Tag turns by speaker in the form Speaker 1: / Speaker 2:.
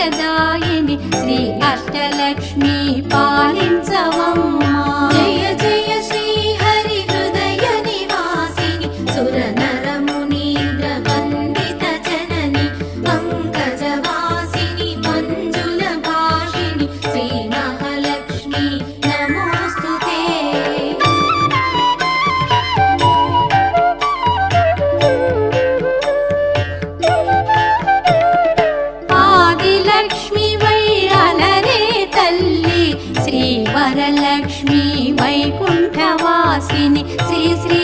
Speaker 1: భాగ్యదాయిని శ్రీ అష్టలక్ష్మి పాలించవమ్మా.
Speaker 2: జయ జయ శ్రీ హరి హృదయ నివాసిని సురనర మునీంద్ర వందిత జనని పంకజవాసిని మంజుల భాషిణి శ్రీ మహాలక్ష్మి నమోస్తుతే.
Speaker 1: ఆదిలక్ష్మి వైరలరే తల్లి శ్రీ వరలక్ష్మి వైకుంఠవాసిని శ్రీ శ్రీ